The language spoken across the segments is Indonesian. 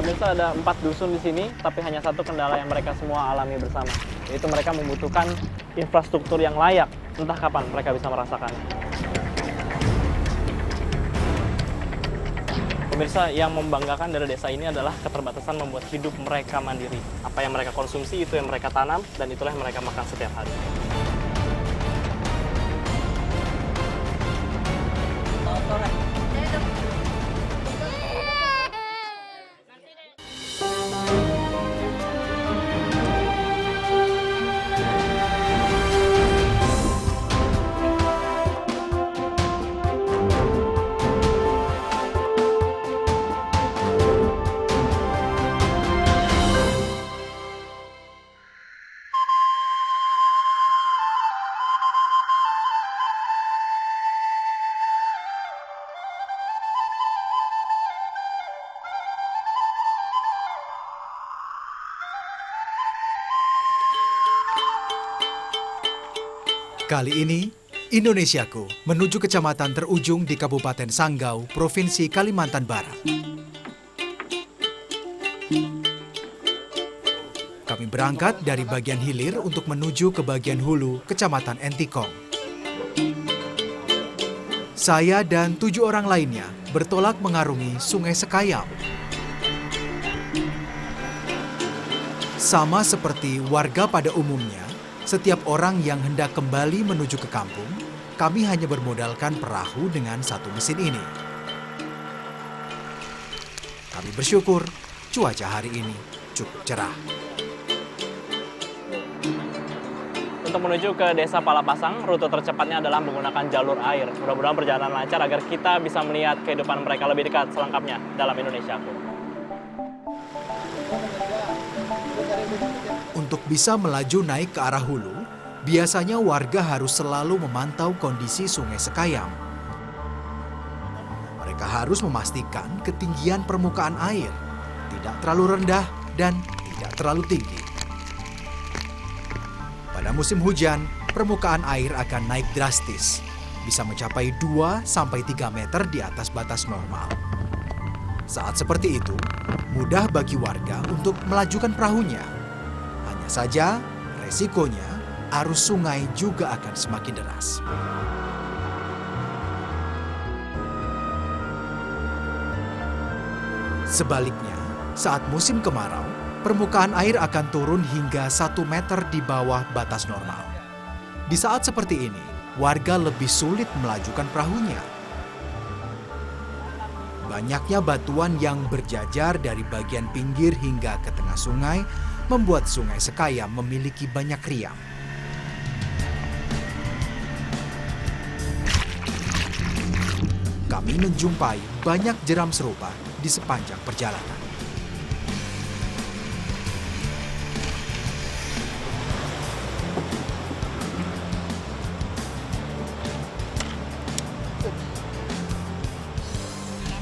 Pemirsa, ada 4 dusun di sini, tapi hanya satu kendala yang mereka semua alami bersama, yaitu mereka membutuhkan infrastruktur yang layak. Entah kapan mereka bisa merasakannya. Pemirsa, yang membanggakan dari desa ini adalah keterbatasan membuat hidup mereka mandiri. Apa yang mereka konsumsi, itu yang mereka tanam, dan itulah yang mereka makan setiap hari. Kali ini, Indonesiaku menuju kecamatan terujung di Kabupaten Sanggau, Provinsi Kalimantan Barat. Kami berangkat dari bagian hilir untuk menuju ke bagian hulu, Kecamatan Entikong. Saya dan 7 orang lainnya bertolak mengarungi Sungai Sekayam. Sama seperti warga pada umumnya, setiap orang yang hendak kembali menuju ke kampung, kami hanya bermodalkan perahu dengan 1 mesin ini. Kami bersyukur cuaca hari ini cukup cerah. Untuk menuju ke Desa Palapasang, rute tercepatnya adalah menggunakan jalur air. Mudah-mudahan perjalanan lancar agar kita bisa melihat kehidupan mereka lebih dekat selengkapnya dalam Indonesiaku. Untuk bisa melaju naik ke arah hulu, biasanya warga harus selalu memantau kondisi Sungai Sekayam. Mereka harus memastikan ketinggian permukaan air tidak terlalu rendah dan tidak terlalu tinggi. Pada musim hujan, permukaan air akan naik drastis, bisa mencapai 2-3 meter di atas batas normal. Saat seperti itu, mudah bagi warga untuk melajukan perahunya. Hanya saja, resikonya arus sungai juga akan semakin deras. Sebaliknya, saat musim kemarau, permukaan air akan turun hingga 1 meter di bawah batas normal. Di saat seperti ini, warga lebih sulit melajukan perahunya. Banyaknya batuan yang berjajar dari bagian pinggir hingga ke tengah sungai membuat Sungai Sekayam memiliki banyak riam. Kami menjumpai banyak jeram serupa di sepanjang perjalanan.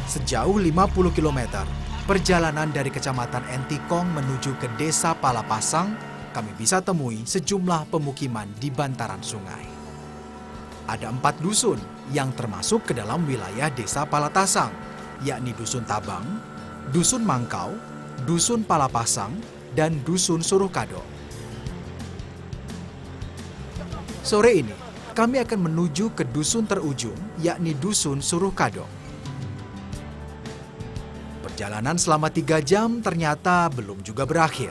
Sejauh 50 km, perjalanan dari Kecamatan Entikong menuju ke Desa Palapasang, kami bisa temui sejumlah pemukiman di bantaran sungai. Ada 4 dusun yang termasuk ke dalam wilayah Desa Palatasang, yakni Dusun Tabang, Dusun Mangkau, Dusun Palapasang, dan Dusun Suruhkado. Sore ini, kami akan menuju ke dusun terujung, yakni Dusun Suruhkado. Perjalanan selama 3 jam ternyata belum juga berakhir.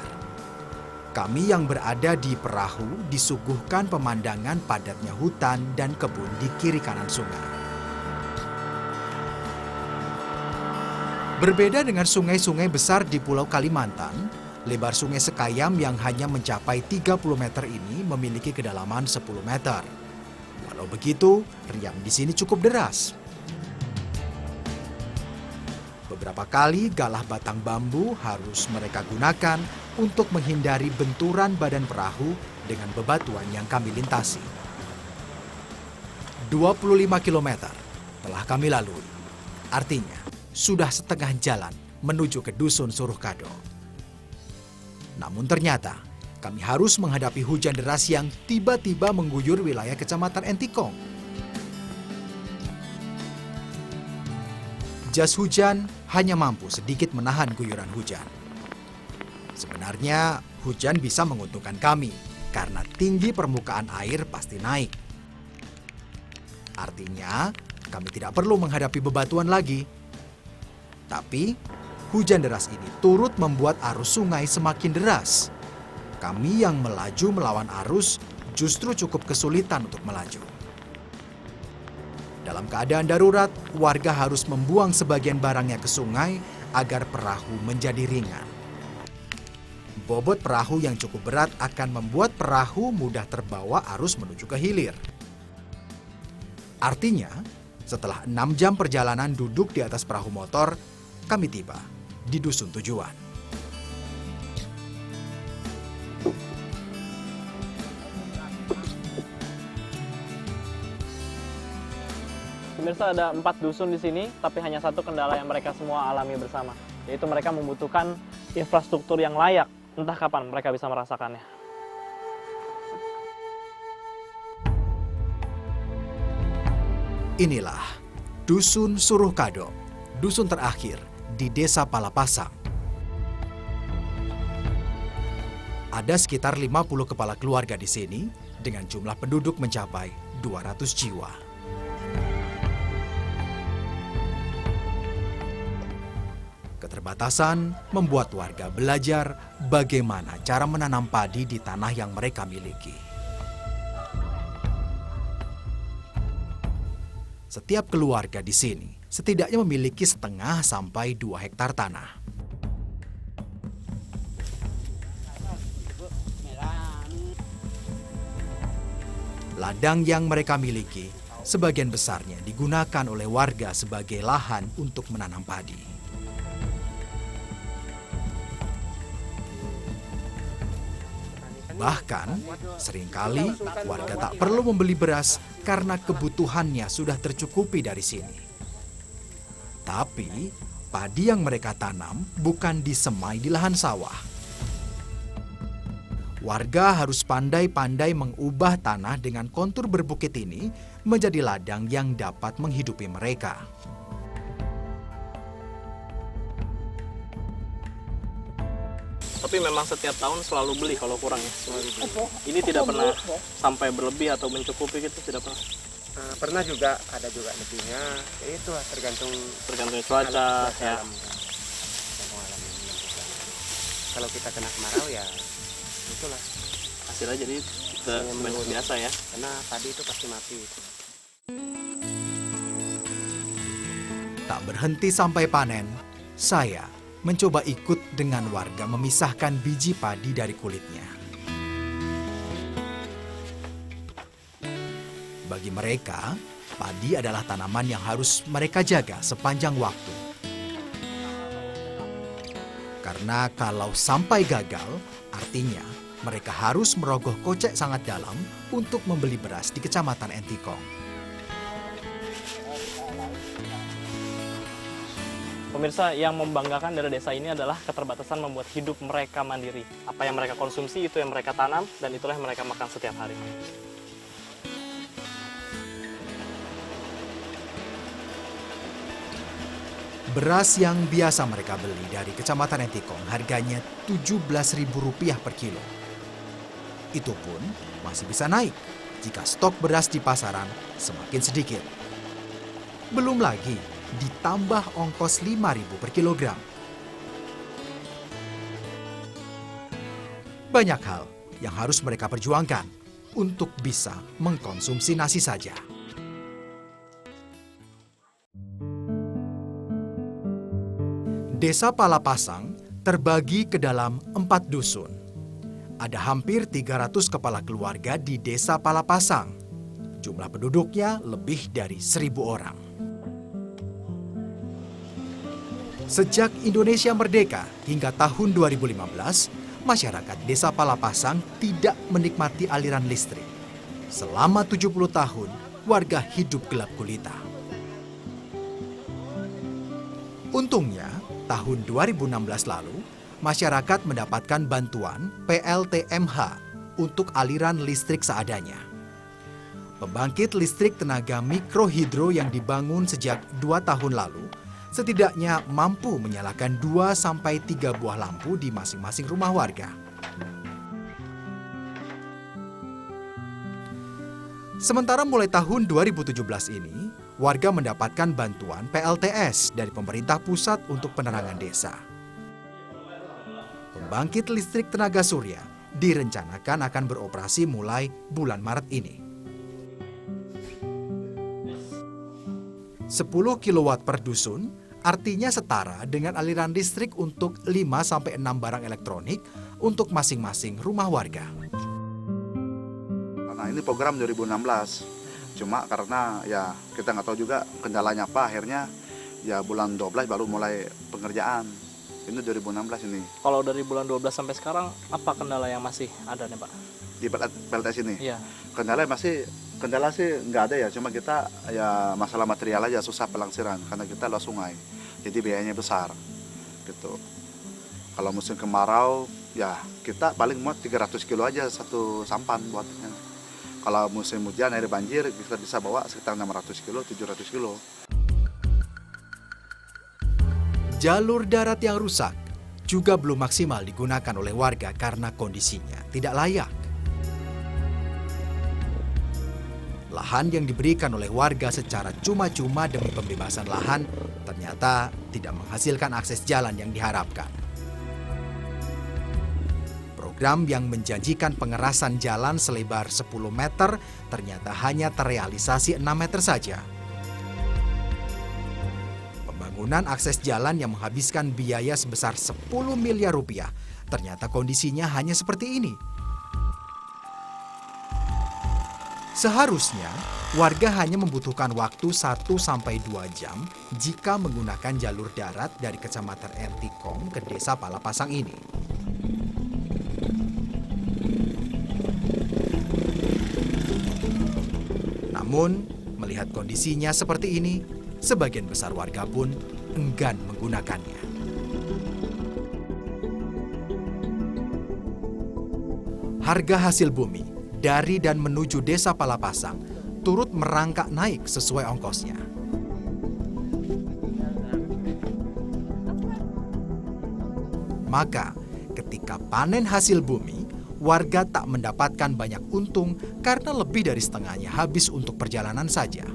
Kami yang berada di perahu disuguhkan pemandangan padatnya hutan dan kebun di kiri kanan sungai. Berbeda dengan sungai-sungai besar di Pulau Kalimantan, lebar Sungai Sekayam yang hanya mencapai 30 meter ini memiliki kedalaman 10 meter. Walau begitu, riam di sini cukup deras. Beberapa kali galah batang bambu harus mereka gunakan untuk menghindari benturan badan perahu dengan bebatuan yang kami lintasi. 25 km telah kami lalui. Artinya, sudah setengah jalan menuju ke Dusun Suruhkado. Namun ternyata, kami harus menghadapi hujan deras yang tiba-tiba mengguyur wilayah Kecamatan Entikong. jas hujan hanya mampu sedikit menahan guyuran hujan. Sebenarnya, hujan bisa menguntungkan kami karena tinggi permukaan air pasti naik. Artinya, kami tidak perlu menghadapi bebatuan lagi. Tapi, hujan deras ini turut membuat arus sungai semakin deras. Kami yang melaju melawan arus justru cukup kesulitan untuk melaju. Dalam keadaan darurat, warga harus membuang sebagian barangnya ke sungai agar perahu menjadi ringan. Bobot perahu yang cukup berat akan membuat perahu mudah terbawa arus menuju ke hilir. Artinya, setelah 6 jam perjalanan duduk di atas perahu motor, kami tiba di dusun tujuan. Pemirsa, ada 4 dusun di sini, tapi hanya satu kendala yang mereka semua alami bersama, yaitu mereka membutuhkan infrastruktur yang layak. Entah kapan mereka bisa merasakannya. Inilah Dusun Suruh Kado, dusun terakhir di Desa Palapasang. Ada sekitar 50 kepala keluarga di sini dengan jumlah penduduk mencapai 200 jiwa. Keterbatasan membuat warga belajar bagaimana cara menanam padi di tanah yang mereka miliki. Setiap keluarga di sini setidaknya memiliki 1,5 sampai 2 hektar tanah. Ladang yang mereka miliki sebagian besarnya digunakan oleh warga sebagai lahan untuk menanam padi. Bahkan, seringkali warga tak perlu membeli beras karena kebutuhannya sudah tercukupi dari sini. Tapi, padi yang mereka tanam bukan disemai di lahan sawah. Warga harus pandai-pandai mengubah tanah dengan kontur berbukit ini menjadi ladang yang dapat menghidupi mereka. Tapi memang setiap tahun selalu beli kalau kurang ya. Ini tidak pernah sampai berlebih atau mencukupi gitu, tidak pernah. Pernah juga, ada juga lebihnya. Ya itu tergantung Cuaca ya. alam. Kalau kita kena kemarau ya itulah Hasilnya jadi banyak biasa ya. karena padi itu pasti mati. Tak berhenti sampai panen, saya mencoba ikut dengan warga memisahkan biji padi dari kulitnya. Bagi mereka, padi adalah tanaman yang harus mereka jaga sepanjang waktu. Karena kalau sampai gagal, artinya mereka harus merogoh kocek sangat dalam untuk membeli beras di Kecamatan Entikong. Pemirsa, yang membanggakan dari desa ini adalah keterbatasan membuat hidup mereka mandiri. Apa yang mereka konsumsi itu yang mereka tanam dan itulah yang mereka makan setiap hari. Beras yang biasa mereka beli dari Kecamatan Entikong harganya Rp17.000 per kilo. Itu pun masih bisa naik jika stok beras di pasaran semakin sedikit. Belum lagi ditambah ongkos Rp5.000 per kilogram. Banyak hal yang harus mereka perjuangkan untuk bisa mengkonsumsi nasi saja. Desa Palapasang terbagi ke dalam 4 dusun. Ada hampir 300 kepala keluarga di Desa Palapasang. Jumlah penduduknya lebih dari 1.000 orang. Sejak Indonesia merdeka hingga tahun 2015, masyarakat Desa Palapasang tidak menikmati aliran listrik. Selama 70 tahun, warga hidup gelap gulita. Untungnya, tahun 2016 lalu, masyarakat mendapatkan bantuan PLTMH untuk aliran listrik seadanya. Pembangkit listrik tenaga mikrohidro yang dibangun sejak 2 tahun lalu setidaknya mampu menyalakan 2-3 buah lampu di masing-masing rumah warga. Sementara mulai tahun 2017 ini, warga mendapatkan bantuan PLTS dari pemerintah pusat untuk penerangan desa. Pembangkit listrik tenaga surya direncanakan akan beroperasi mulai bulan Maret ini. 10 kW per dusun artinya setara dengan aliran listrik untuk 5-6 barang elektronik untuk masing-masing rumah warga. Nah, ini program 2016, cuma karena ya kita nggak tahu juga kendalanya apa, akhirnya ya bulan 12 baru mulai pengerjaan. Ini 2016 ini. Kalau dari bulan 12 sampai sekarang, apa kendala yang masih ada nih Pak? Di PLTS ini? Iya. Kendala sih nggak ada ya, cuma kita ya masalah material aja susah pelangsiran karena kita luas sungai, jadi biayanya besar gitu. Kalau musim kemarau ya kita paling muat 300 kilo aja satu sampan buatnya. Kalau musim hujan air banjir kita bisa bawa sekitar 600 kilo, 700 kilo. Jalur darat yang rusak juga belum maksimal digunakan oleh warga karena kondisinya tidak layak. Lahan yang diberikan oleh warga secara cuma-cuma demi pembebasan lahan ternyata tidak menghasilkan akses jalan yang diharapkan. Program yang menjanjikan pengerasan jalan selebar 10 meter ternyata hanya terrealisasi 6 meter saja. Pembangunan akses jalan yang menghabiskan biaya sebesar 10 miliar rupiah ternyata kondisinya hanya seperti ini. Seharusnya, warga hanya membutuhkan waktu 1-2 jam jika menggunakan jalur darat dari Kecamatan Entikong ke Desa Palapasang ini. Namun, melihat kondisinya seperti ini, sebagian besar warga pun enggan menggunakannya. Harga hasil bumi dari dan menuju Desa Palapasang turut merangkak naik sesuai ongkosnya. Maka, ketika panen hasil bumi, warga tak mendapatkan banyak untung karena lebih dari setengahnya habis untuk perjalanan saja.